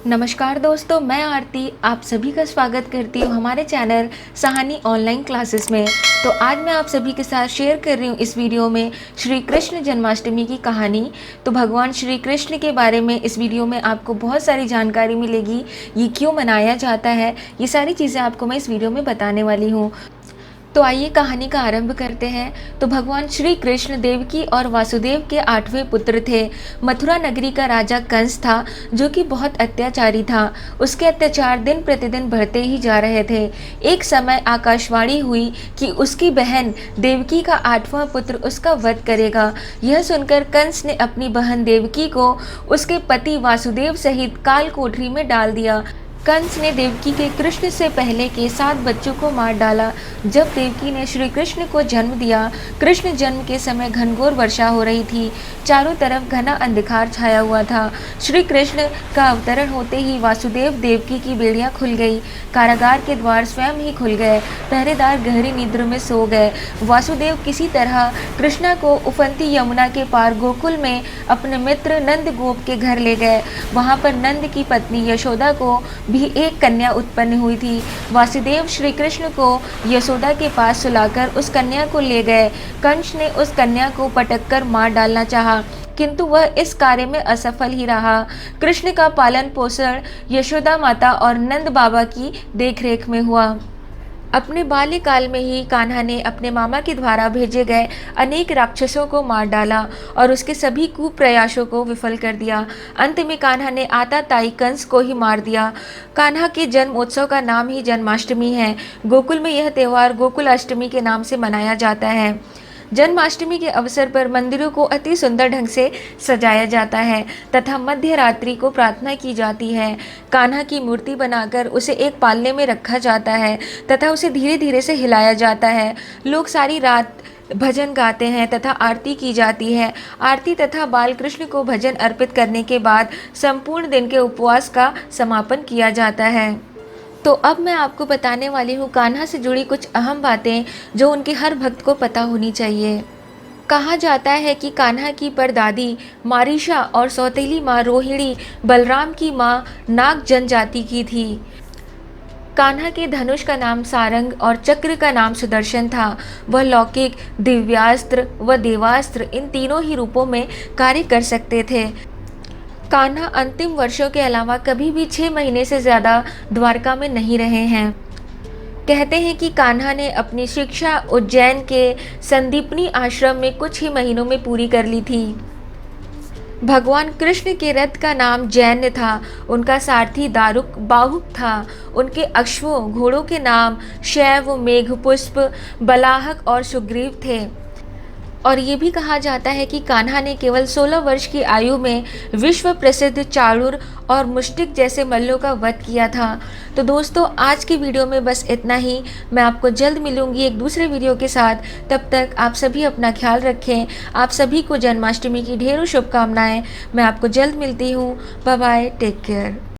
नमस्कार दोस्तों, मैं आरती आप सभी का स्वागत करती हूँ हमारे चैनल सहानी ऑनलाइन क्लासेस में। तो आज मैं आप सभी के साथ शेयर कर रही हूँ इस वीडियो में श्री कृष्ण जन्माष्टमी की कहानी। तो भगवान श्री कृष्ण के बारे में इस वीडियो में आपको बहुत सारी जानकारी मिलेगी। ये क्यों मनाया जाता है, ये सारी चीज़ें आपको मैं इस वीडियो में बताने वाली हूँ। तो आइए कहानी का आरंभ करते हैं। तो भगवान श्री कृष्ण देवकी और वासुदेव के 8वें पुत्र थे। मथुरा नगरी का राजा कंस था, जो कि बहुत अत्याचारी था। उसके अत्याचार दिन प्रतिदिन बढ़ते ही जा रहे थे। एक समय आकाशवाणी हुई कि उसकी बहन देवकी का 8वां पुत्र उसका वध करेगा। यह सुनकर कंस ने अपनी बहन देवकी को उसके पति वासुदेव सहित काल कोठरी में डाल दिया। कंस ने देवकी के कृष्ण से पहले के 7 बच्चों को मार डाला। जब देवकी ने श्री कृष्ण को जन्म दिया, कृष्ण जन्म के समय घनघोर वर्षा हो रही थी। चारों तरफ घना अंधकार छाया हुआ था। श्री कृष्ण का अवतरण होते ही वासुदेव देवकी की बेड़ियां खुल गई। कारागार के द्वार स्वयं ही खुल गए। पहरेदार गहरी निद्र में सो गए। वासुदेव किसी तरह कृष्णा को उफनती यमुना के पार गोकुल में अपने मित्र नंद गोप के घर ले गए। वहां पर नंद की पत्नी यशोदा को भी एक कन्या उत्पन्न हुई थी। वासुदेव श्री कृष्ण को यशोदा के पास सुलाकर उस कन्या को ले गए। कंस ने उस कन्या को पटककर मार डालना चाहा, किंतु वह इस कार्य में असफल ही रहा। कृष्ण का पालन पोषण यशोदा माता और नंद बाबा की देखरेख में हुआ। अपने बाल्यकाल में ही कान्हा ने अपने मामा के द्वारा भेजे गए अनेक राक्षसों को मार डाला और उसके सभी कुप्रयासों को विफल कर दिया। अंत में कान्हा ने आताताई कंस को ही मार दिया। कान्हा के जन्म उत्सव का नाम ही जन्माष्टमी है। गोकुल में यह त्यौहार गोकुल अष्टमी के नाम से मनाया जाता है। जन्माष्टमी के अवसर पर मंदिरों को अति सुंदर ढंग से सजाया जाता है तथा मध्य रात्रि को प्रार्थना की जाती है। कान्हा की मूर्ति बनाकर उसे एक पालने में रखा जाता है तथा उसे धीरे धीरे से हिलाया जाता है। लोग सारी रात भजन गाते हैं तथा आरती की जाती है। आरती तथा बाल कृष्ण को भजन अर्पित करने के बाद संपूर्ण दिन के उपवास का समापन किया जाता है। तो अब मैं आपको बताने वाली हूँ कान्हा से जुड़ी कुछ अहम बातें जो उनके हर भक्त को पता होनी चाहिए। कहा जाता है कि कान्हा की परदादी मारीशा और सौतेली माँ रोहिणी बलराम की माँ नाग जनजाति की थी। कान्हा के धनुष का नाम सारंग और चक्र का नाम सुदर्शन था। वह लौकिक, दिव्यास्त्र व देवास्त्र इन तीनों ही रूपों में कार्य कर सकते थे। कान्हा अंतिम वर्षों के अलावा कभी भी 6 महीने से ज़्यादा द्वारका में नहीं रहे हैं। कहते हैं कि कान्हा ने अपनी शिक्षा उज्जैन के संदीपनी आश्रम में कुछ ही महीनों में पूरी कर ली थी। भगवान कृष्ण के रथ का नाम जैन्य था। उनका सारथी दारुक बाहुक था। उनके अश्वों घोड़ों के नाम शैव, मेघपुष्प, बलाहक और सुग्रीव थे। और ये भी कहा जाता है कि कान्हा ने केवल 16 वर्ष की आयु में विश्व प्रसिद्ध चाणूर और मुष्टिक जैसे मल्लों का वध किया था। तो दोस्तों, आज की वीडियो में बस इतना ही। मैं आपको जल्द मिलूंगी एक दूसरे वीडियो के साथ। तब तक आप सभी अपना ख्याल रखें। आप सभी को जन्माष्टमी की ढेरों शुभकामनाएं। मैं आपको जल्द मिलती हूँ। Bye bye, take care.